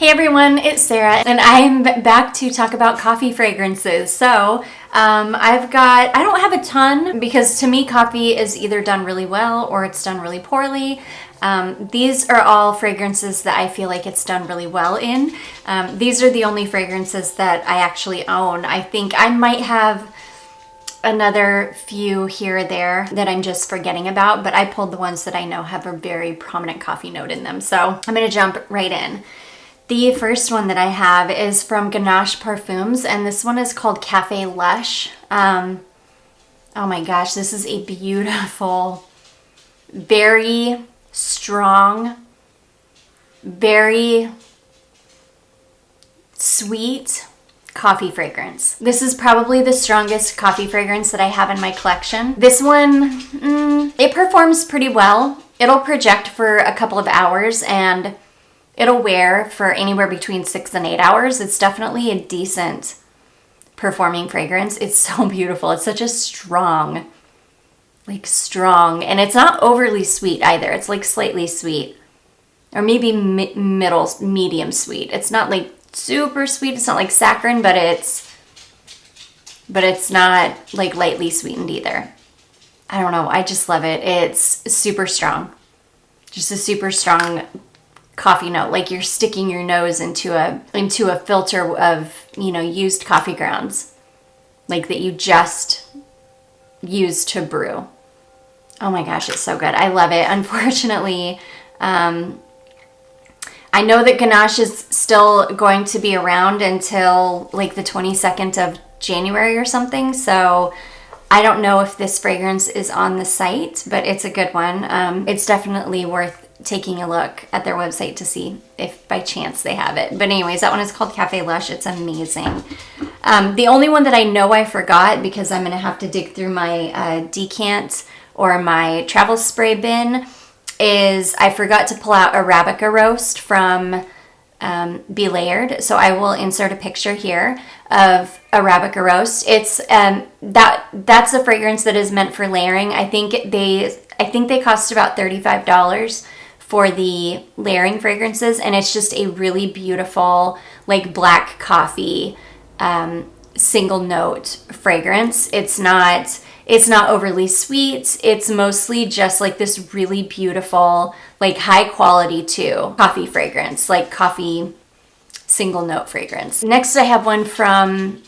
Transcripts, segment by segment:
Hey everyone, it's Sarah, and I'm back to talk about coffee fragrances. So I don't have a ton because to me coffee is either done really well or it's done really poorly. These are all fragrances that I feel like it's done really well in. These are the only fragrances that I actually own. I think I might have another few here or there that I'm just forgetting about, but I pulled the ones that I know have a very prominent coffee note in them. So I'm gonna jump right in. The first one that I have is from Ganache Parfums, and this one is called Cafe Lush. Oh my gosh, this is a beautiful, very strong, very sweet coffee fragrance. This is probably the strongest coffee fragrance that I have in my collection. This one, it performs pretty well. It'll project for a couple of hours and it'll wear for anywhere between 6 and 8 hours. It's definitely a decent performing fragrance. It's so beautiful. It's such a strong, and it's not overly sweet either. It's like slightly sweet or maybe medium sweet. It's not like super sweet. It's not like saccharine, but it's not like lightly sweetened either. I don't know. I just love it. It's super strong. Just a super strong coffee note, like you're sticking your nose into a filter of, used coffee grounds, like that you just used to brew. Oh my gosh, it's so good. I love it. Unfortunately, I know that Ganache is still going to be around until like the 22nd of January or something, so I don't know if this fragrance is on the site, but it's a good one. It's definitely worth taking a look at their website to see if by chance they have it. But anyways, that one is called Cafe Lush. It's amazing. The only one that I know I forgot, because I'm going to have to dig through my decant or my travel spray bin, is I forgot to pull out Arabica Roast from Be Layered. So I will insert a picture here of Arabica Roast. It's that's a fragrance that is meant for layering. I think they cost about $35 for the layering fragrances, and it's just a really beautiful, like black coffee single note fragrance. It's not overly sweet. It's mostly just like this really beautiful, like high quality too coffee fragrance, like coffee single note fragrance. Next I have one from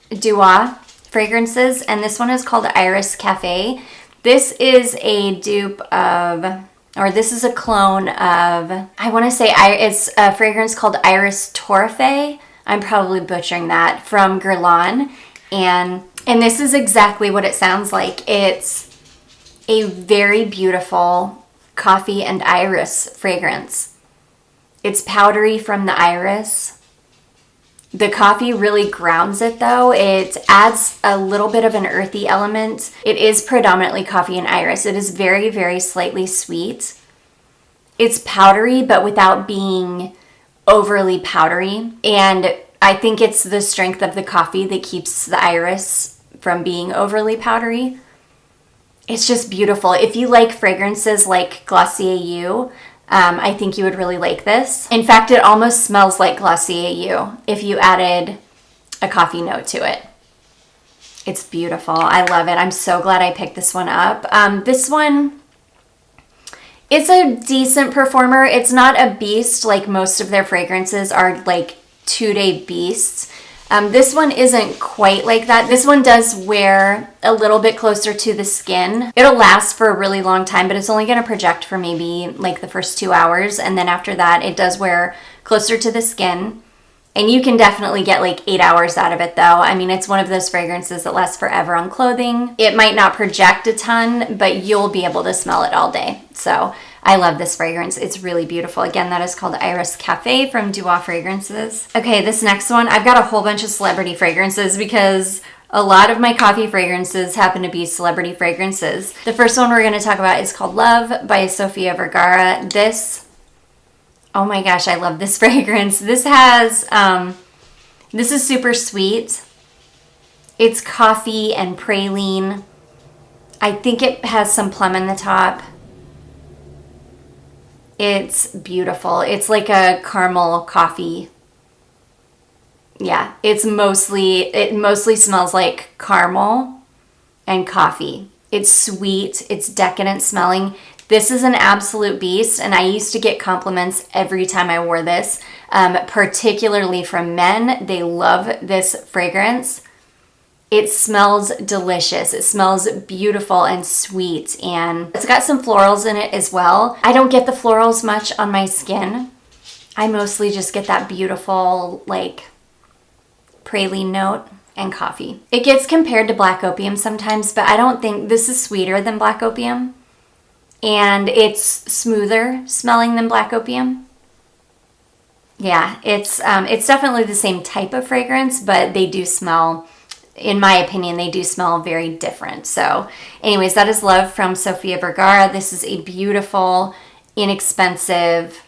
Duo Fragrances, and this one is called Iris Cafe. This is a dupe of, or this is a clone of, I want to say it's a fragrance called Iris Torfe. I'm probably butchering that, from Guerlain. And this is exactly what it sounds like. It's a very beautiful coffee and iris fragrance. It's powdery from the iris. The coffee really grounds it though. It adds a little bit of an earthy element. It is predominantly coffee and iris. It is very, very slightly sweet. It's powdery, but without being overly powdery. And I think it's the strength of the coffee that keeps the iris from being overly powdery. It's just beautiful. If you like fragrances like Glossier You, I think you would really like this. In fact, it almost smells like Glossier You if you added a coffee note to it. It's beautiful. I love it. I'm so glad I picked this one up. This one, it's a decent performer. It's not a beast like most of their fragrances are, like 2-day beasts. This one isn't quite like that. This one does wear a little bit closer to the skin. It'll last for a really long time, but it's only going to project for maybe like the first 2 hours. And then after that, it does wear closer to the skin. And you can definitely get like 8 hours out of it though. I mean, it's one of those fragrances that lasts forever on clothing. It might not project a ton, but you'll be able to smell it all day. So I love this fragrance. It's really beautiful. Again, that is called Iris Cafe from Duo Fragrances. Okay, this next one, I've got a whole bunch of celebrity fragrances because a lot of my coffee fragrances happen to be celebrity fragrances. The first one we're going to talk about is called Love by Sofia Vergara. Oh my gosh, I love this fragrance. This is super sweet. It's coffee and praline. I think it has some plum in the top. It's beautiful. It's like a caramel coffee. Yeah, it mostly smells like caramel and coffee. It's sweet, it's decadent smelling. This is an absolute beast, and I used to get compliments every time I wore this, particularly from men. They love this fragrance. It smells delicious. It smells beautiful and sweet, and it's got some florals in it as well. I don't get the florals much on my skin. I mostly just get that beautiful, like, praline note and coffee. It gets compared to Black Opium sometimes, but I don't think this is sweeter than Black Opium, and it's smoother smelling than Black Opium. Yeah, it's definitely the same type of fragrance, but they do smell, in my opinion, they do smell very different. So anyways, that is Love from Sofia Vergara. This is a beautiful, inexpensive,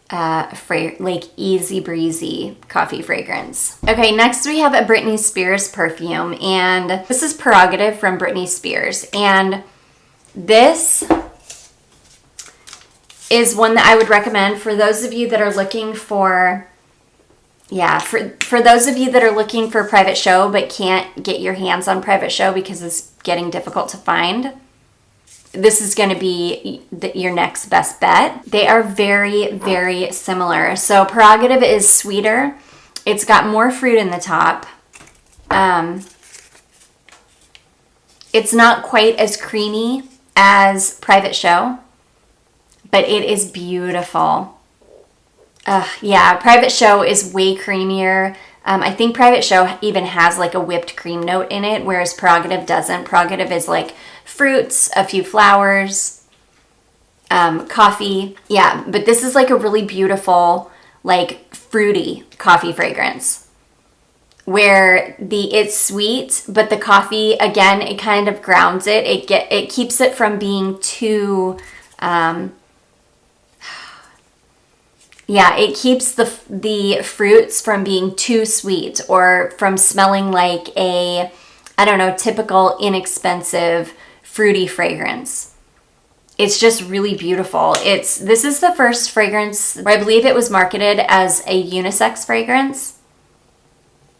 like easy breezy coffee fragrance. Okay, next we have a Britney Spears perfume, and this is Prerogative from Britney Spears. And this is one that I would recommend for those of you that are looking for, for those of you that are looking for private show but can't get your hands on private show because it's getting difficult to find. This is going to be your next best bet. They are very, very similar. So Prerogative is sweeter. It's got more fruit in the top. It's not quite as creamy as Private Show, but it is beautiful. Yeah, Private Show is way creamier. I think Private Show even has like a whipped cream note in it, whereas Prerogative doesn't. Prerogative is like fruits, a few flowers, coffee. Yeah, but this is like a really beautiful, like fruity coffee fragrance where it's sweet, but the coffee, again, it kind of grounds it. It keeps it from being too, it keeps the fruits from being too sweet or from smelling like a, I don't know, typical inexpensive fruity fragrance. It's just really beautiful. This is the first fragrance where I believe it was marketed as a unisex fragrance.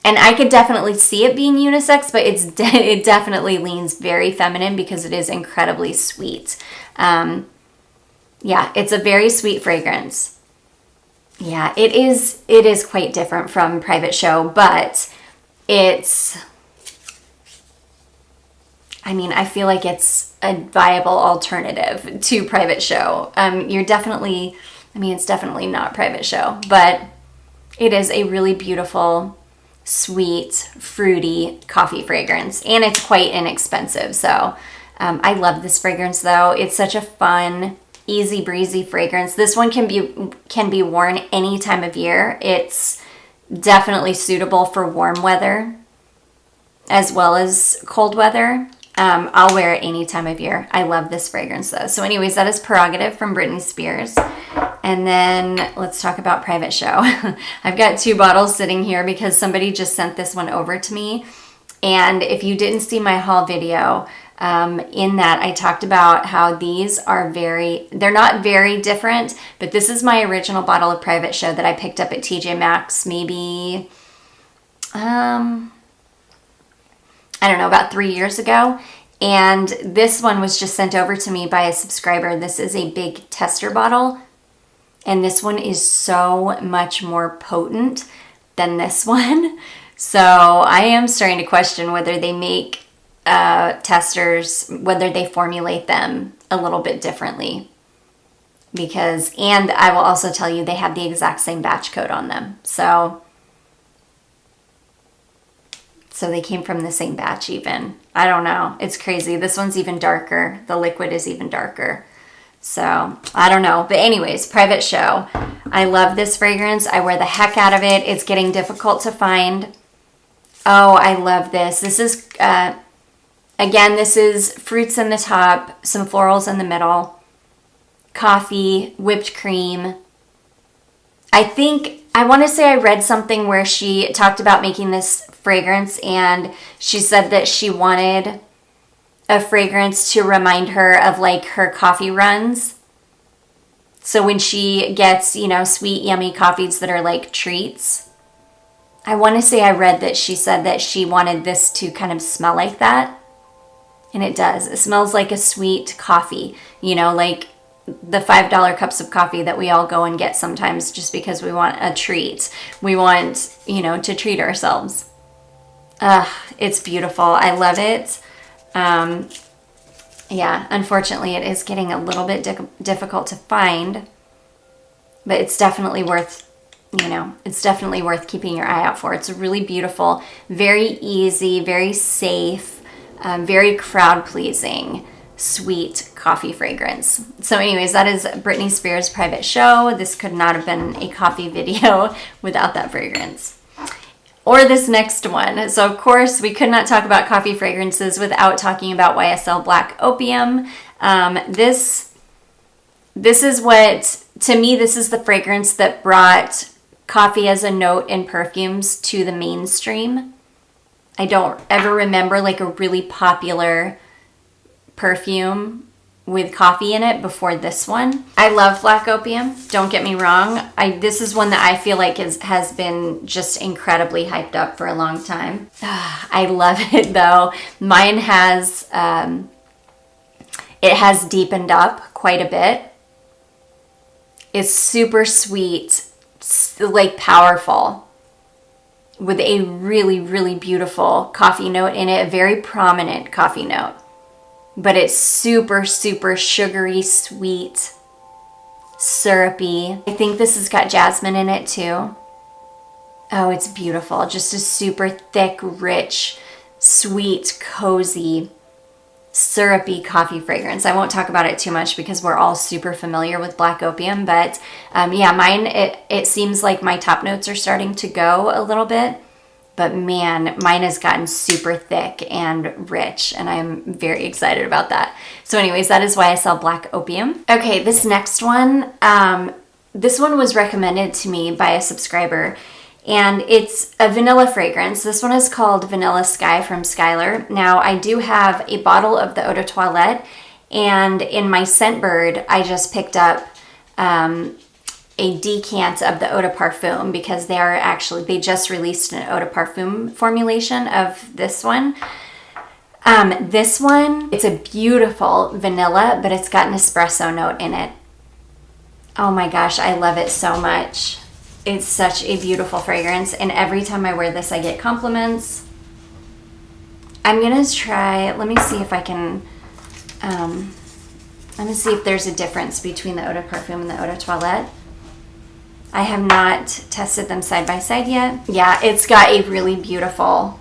And I could definitely see it being unisex, but it definitely leans very feminine because it is incredibly sweet. Yeah, it's a very sweet fragrance. Yeah, it is quite different from Private Show, but I feel like it's a viable alternative to Private Show. It's definitely not Private Show, but it is a really beautiful, sweet, fruity coffee fragrance, and it's quite inexpensive. So I love this fragrance though. It's such a fun, easy breezy fragrance. This one can be worn any time of year. It's definitely suitable for warm weather as well as cold weather. I'll wear it any time of year. I love this fragrance though. So anyways, that is Prerogative from Britney Spears. And then let's talk about Private Show. I've got 2 bottles sitting here because somebody just sent this one over to me. And if you didn't see my haul video, in that I talked about how these are they're not very different, but this is my original bottle of Private Show that I picked up at TJ Maxx maybe, I don't know, about 3 years ago. And this one was just sent over to me by a subscriber. This is a big tester bottle. And this one is so much more potent than this one. So I am starting to question whether they make testers, whether they formulate them a little bit differently. And I will also tell you, they have the exact same batch code on them. So they came from the same batch even. I don't know. It's crazy. This one's even darker. The liquid is even darker. So I don't know. But anyways, Private Show. I love this fragrance. I wear the heck out of it. It's getting difficult to find. Oh, I love this. This is, again, this is fruits in the top, some florals in the middle, coffee, whipped cream. I want to say I read something where she talked about making this fragrance, and she said that she wanted a fragrance to remind her of like her coffee runs. So when she gets, you know, sweet, yummy coffees that are like treats, I want to say I read that she said that she wanted this to kind of smell like that. And it does. It smells like a sweet coffee, you know, like the $5 cups of coffee that we all go and get sometimes just because we want a treat. We want, you know, to treat ourselves. It's beautiful. I love it. Yeah, unfortunately, it is getting a little bit difficult to find, but it's definitely worth, you know, it's definitely worth keeping your eye out for. It's really beautiful, very easy, very safe, very crowd-pleasing, sweet coffee fragrance. So anyways, that is Britney Spears' Private Show. This could not have been a coffee video without that fragrance. Or this next one. So of course, we could not talk about coffee fragrances without talking about YSL Black Opium. This is what, to me, this is the fragrance that brought coffee as a note in perfumes to the mainstream. I don't ever remember like a really popular perfume with coffee in it before this one. I love Black Opium, don't get me wrong. This is one that I feel like has been just incredibly hyped up for a long time. I love it though. Mine has, it has deepened up quite a bit. It's super sweet, like powerful, with a really, really beautiful coffee note in it, a very prominent coffee note. But it's super, super sugary, sweet, syrupy. I think this has got jasmine in it too. Oh, it's beautiful. Just a super thick, rich, sweet, cozy, syrupy coffee fragrance. I won't talk about it too much because we're all super familiar with Black Opium. But yeah, mine, it seems like my top notes are starting to go a little bit. But man, mine has gotten super thick and rich, and I'm very excited about that. So anyways, that is YSL Black Opium. Okay, this next one, this one was recommended to me by a subscriber, and it's a vanilla fragrance. This one is called Vanilla Sky from Skylar. Now, I do have a bottle of the Eau de Toilette, and in my Scentbird, I just picked up a decant of the Eau de Parfum because they just released an Eau de Parfum formulation of this one. This one, it's a beautiful vanilla, but it's got an espresso note in it. Oh my gosh, I love it so much. It's such a beautiful fragrance, and every time I wear this, I get compliments. I'm gonna try, let me see if I can, let me see if there's a difference between the Eau de Parfum and the Eau de Toilette. I have not tested them side by side yet. Yeah, it's got a really beautiful,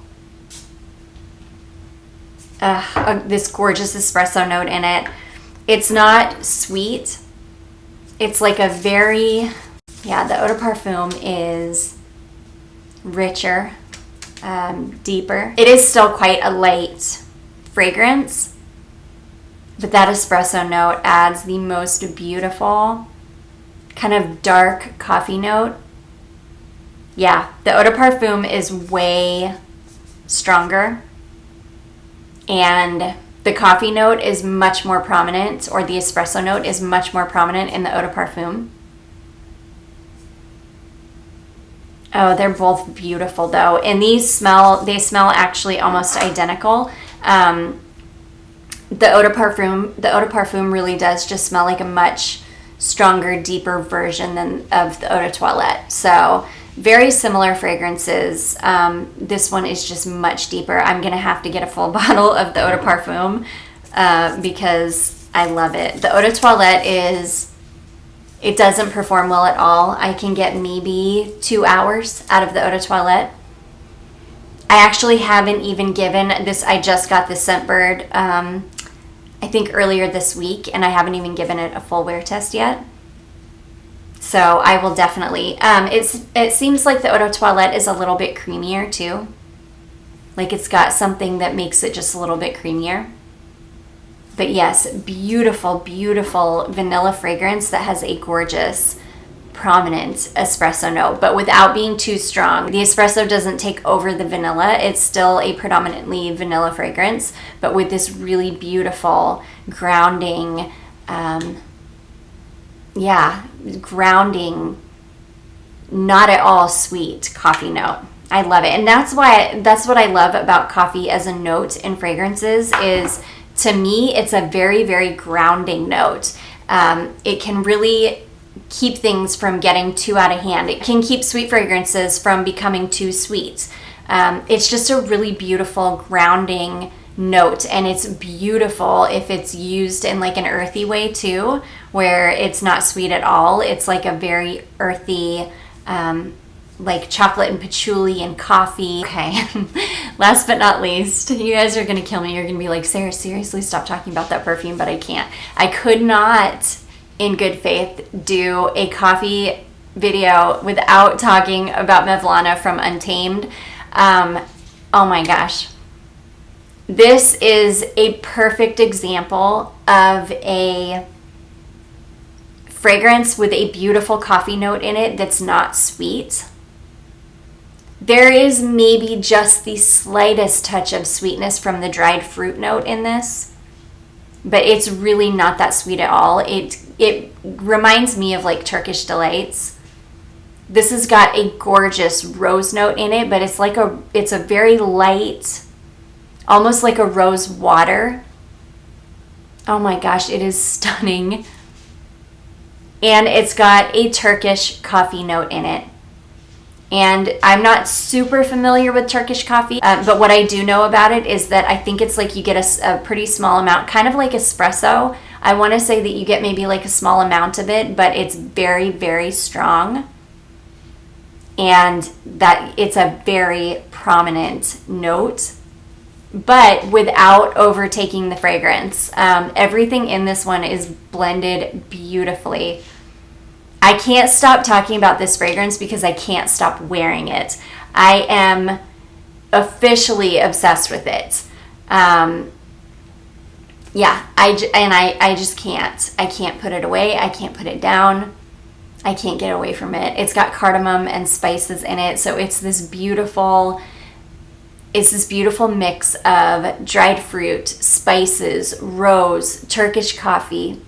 this gorgeous espresso note in it. It's not sweet. It's like a very, yeah, the Eau de Parfum is richer, deeper. It is still quite a light fragrance, but that espresso note adds the most beautiful, kind of dark coffee note. Yeah, the Eau de Parfum is way stronger, and the coffee note is much more prominent, or the espresso note is much more prominent in the Eau de Parfum. Oh, they're both beautiful though, and they smell actually almost identical. The Eau de Parfum really does just smell like a much stronger, deeper version of the Eau de Toilette. So very similar fragrances. This one is just much deeper. I'm gonna have to get a full bottle of the Eau de Parfum because I love it. The Eau de Toilette it doesn't perform well at all. I can get maybe 2 hours out of the Eau de Toilette. I actually haven't even given this, I just got the Scentbird I think earlier this week, and I haven't even given it a full wear test yet. So I will definitely, it seems like the Eau de Toilette is a little bit creamier too. Like it's got something that makes it just a little bit creamier. But yes, beautiful, beautiful vanilla fragrance that has a gorgeous, prominent espresso note, but without being too strong. The espresso doesn't take over the vanilla. It's still a predominantly vanilla fragrance, but with this really beautiful, grounding, yeah, grounding, not at all sweet coffee note. I love it. And that's what I love about coffee as a note in fragrances is, to me, it's a very, very grounding note. It can really keep things from getting too out of hand. It can keep sweet fragrances from becoming too sweet. It's just a really beautiful grounding note, and it's beautiful if it's used in like an earthy way too, where it's not sweet at all. It's like a very earthy, like chocolate and patchouli and coffee. Okay, last but not least, you guys are gonna kill me. You're gonna be like, Sarah, seriously, stop talking about that perfume. But I can't. I could not, in good faith, do a coffee video without talking about Mevlana from Untamed. Oh my gosh. This is a perfect example of a fragrance with a beautiful coffee note in it that's not sweet. There is maybe just the slightest touch of sweetness from the dried fruit note in this, but it's really not that sweet at all. It reminds me of like Turkish Delights. This has got a gorgeous rose note in it, but it's a very light, almost like a rose water. Oh my gosh, it is stunning. And it's got a Turkish coffee note in it. And I'm not super familiar with Turkish coffee, but what I do know about it is that I think it's like you get a pretty small amount, kind of like espresso. I want to say that you get maybe like a small amount of it, but it's very, very strong. And that it's a very prominent note, but without overtaking the fragrance. Everything in this one is blended beautifully. I can't stop talking about this fragrance because I can't stop wearing it. I am officially obsessed with it. Yeah, I just can't. I can't put it away. I can't put it down. I can't get away from it. It's got cardamom and spices in it, so it's this beautiful mix of dried fruit, spices, rose, Turkish coffee.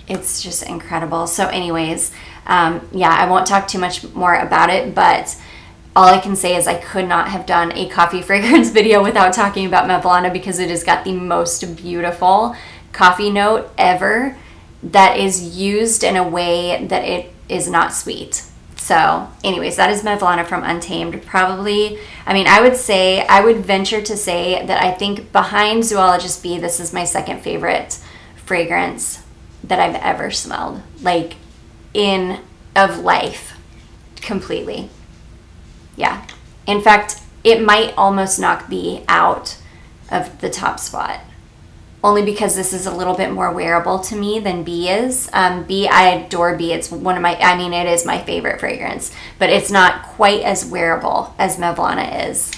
It's just incredible. So anyways, yeah, I won't talk too much more about it, but all I can say is I could not have done a coffee fragrance video without talking about Mevlana, because it has got the most beautiful coffee note ever that is used in a way that it is not sweet. So anyways, that is Mevlana from Untamed. Probably, I would venture to say that I think behind Zoologist Bee, this is my second favorite fragrance that I've ever smelled, like of life, completely. Yeah. In fact, it might almost knock Bee out of the top spot, only because this is a little bit more wearable to me than Bee is. Bee, I adore Bee. It's it is my favorite fragrance, but it's not quite as wearable as Mevlana is.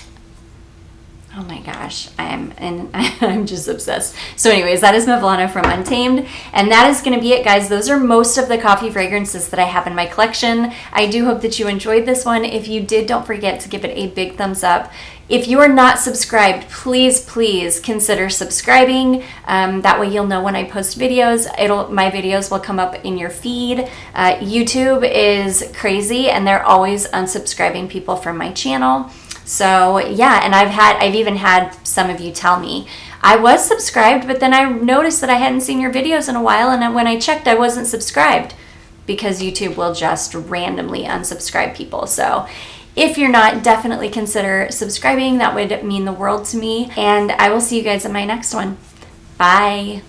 Oh my gosh, I'm just obsessed. So anyways, that is Mevlana from Untamed, and that is going to be it, guys. Those are most of the coffee fragrances that I have in my collection. I do hope that you enjoyed this one. If you did, don't forget to give it a big thumbs up. If you are not subscribed, please consider subscribing. That way you'll know when I post videos. My videos will come up in your feed. YouTube is crazy, and they're always unsubscribing people from my channel. So yeah, and I've even had some of you tell me, I was subscribed, but then I noticed that I hadn't seen your videos in a while, and when I checked, I wasn't subscribed, because YouTube will just randomly unsubscribe people. So if you're not, definitely consider subscribing. That would mean the world to me, and I will see you guys in my next one. Bye.